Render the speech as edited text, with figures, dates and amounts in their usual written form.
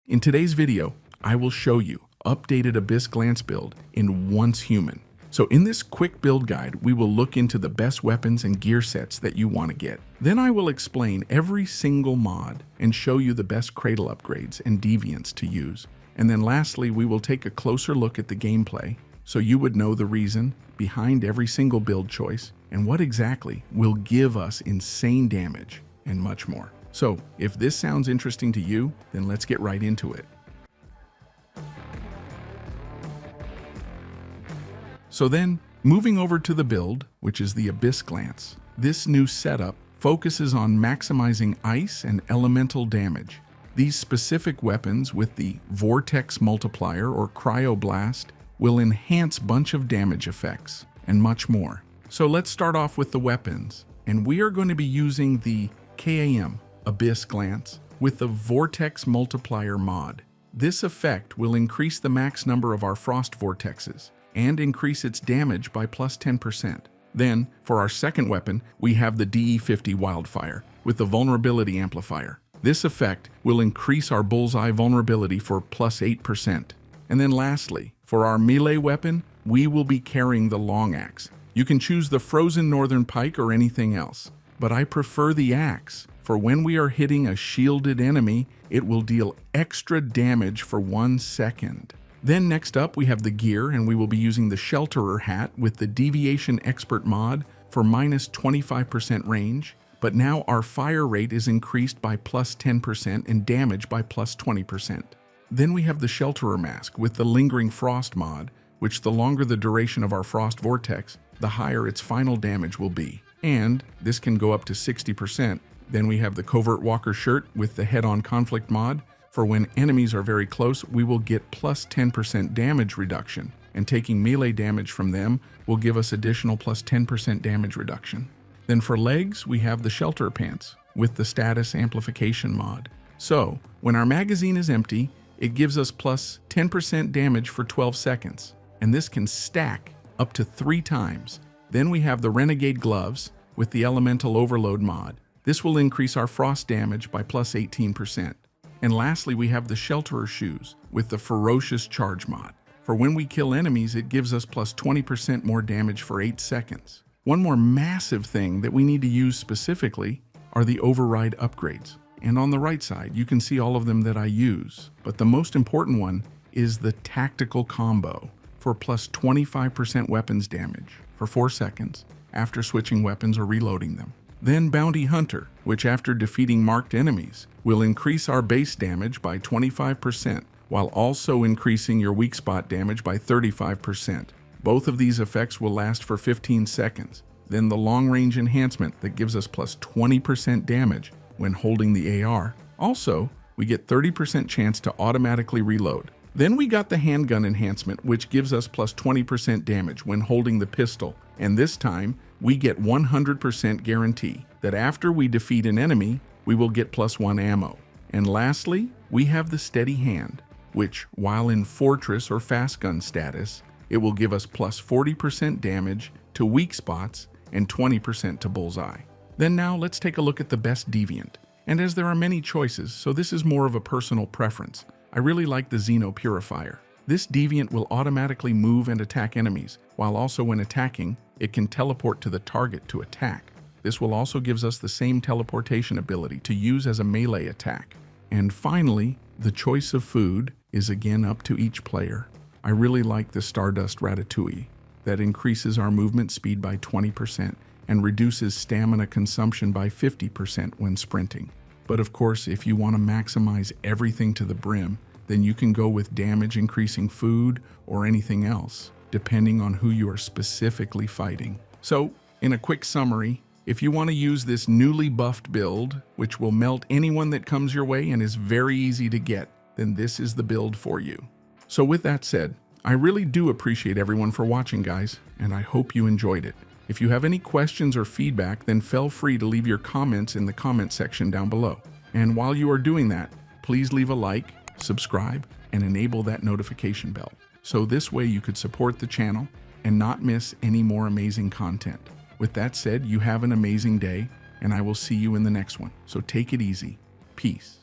In today's video, I will show you updated Abyss Glance build in Once Human. So in this quick build guide, we will look into the best weapons and gear sets that you want to get. Then I will explain every single mod and show you the best cradle upgrades and deviants to use. And then lastly, we will take a closer look at the gameplay so you would know the reason behind every single build choice and what exactly will give us insane damage and much more. So if this sounds interesting to you, then let's get right into it. So then, moving over to the build, which is the Abyss Glance, this new setup focuses on maximizing ice and elemental damage. These specific weapons with the Vortex Multiplier or Cryoblast will enhance bunch of damage effects and much more. So let's start off with the weapons, and we are going to be using the KAM Abyss Glance with the Vortex Multiplier mod. This effect will increase the max number of our frost vortexes and increase its damage by plus 10%. Then, for our second weapon, we have the DE50 Wildfire with the Vulnerability Amplifier. This effect will increase our bullseye vulnerability for plus 8%. And then lastly, for our melee weapon, we will be carrying the Long Axe. You can choose the Frozen Northern Pike or anything else, but I prefer the axe, for when we are hitting a shielded enemy, it will deal extra damage for 1 second. Then next up, we have the gear, and we will be using the Shelterer hat with the Deviation Expert mod for minus 25% range, but now our fire rate is increased by plus 10% and damage by plus 20%. Then we have the Shelterer mask with the Lingering Frost mod, which the longer the duration of our frost vortex, the higher its final damage will be. And this can go up to 60%. Then we have the Covert Walker shirt with the Head-On Conflict mod. For when enemies are very close, we will get plus 10% damage reduction, and taking melee damage from them will give us additional plus 10% damage reduction. Then for legs, we have the Shelter Pants with the Status Amplification mod. So, when our magazine is empty, it gives us plus 10% damage for 12 seconds, and this can stack up to 3 times. Then we have the Renegade Gloves with the Elemental Overload mod. This will increase our frost damage by plus 18%. And lastly, we have the Shelterer shoes with the Ferocious Charge mod. For when we kill enemies, it gives us plus 20% more damage for 8 seconds. One more massive thing that we need to use specifically are the override upgrades. And on the right side, you can see all of them that I use. But the most important one is the Tactical Combo for plus 25% weapons damage for 4 seconds after switching weapons or reloading them. Then Bounty Hunter, which after defeating marked enemies, will increase our base damage by 25%, while also increasing your weak spot damage by 35%. Both of these effects will last for 15 seconds. Then the Long Range Enhancement that gives us plus 20% damage when holding the AR. Also, we get 30% chance to automatically reload. Then we got the Handgun Enhancement, which gives us plus 20% damage when holding the pistol. And this time, we get 100% guarantee that after we defeat an enemy, we will get plus 1 ammo. And lastly, we have the Steady Hand, which, while in Fortress or Fast Gun status, it will give us plus 40% damage to weak spots and 20% to bullseye. Then now let's take a look at the best deviant. And as there are many choices, so this is more of a personal preference, I really like the Xeno Purifier. This deviant will automatically move and attack enemies, while also when attacking, it can teleport to the target to attack. This will also gives us the same teleportation ability to use as a melee attack. And finally, the choice of food is again up to each player. I really like the Stardust Ratatouille that increases our movement speed by 20% and reduces stamina consumption by 50% when sprinting. But of course, if you want to maximize everything to the brim, then you can go with damage increasing food or anything else, depending on who you are specifically fighting. So, in a quick summary, if you want to use this newly buffed build, which will melt anyone that comes your way and is very easy to get, then this is the build for you. So with that said, I really do appreciate everyone for watching, guys, and I hope you enjoyed it. If you have any questions or feedback, then feel free to leave your comments in the comment section down below. And while you are doing that, please leave a like, subscribe, and enable that notification bell. So this way you could support the channel and not miss any more amazing content. With that said, you have an amazing day, and I will see you in the next one. So take it easy. Peace.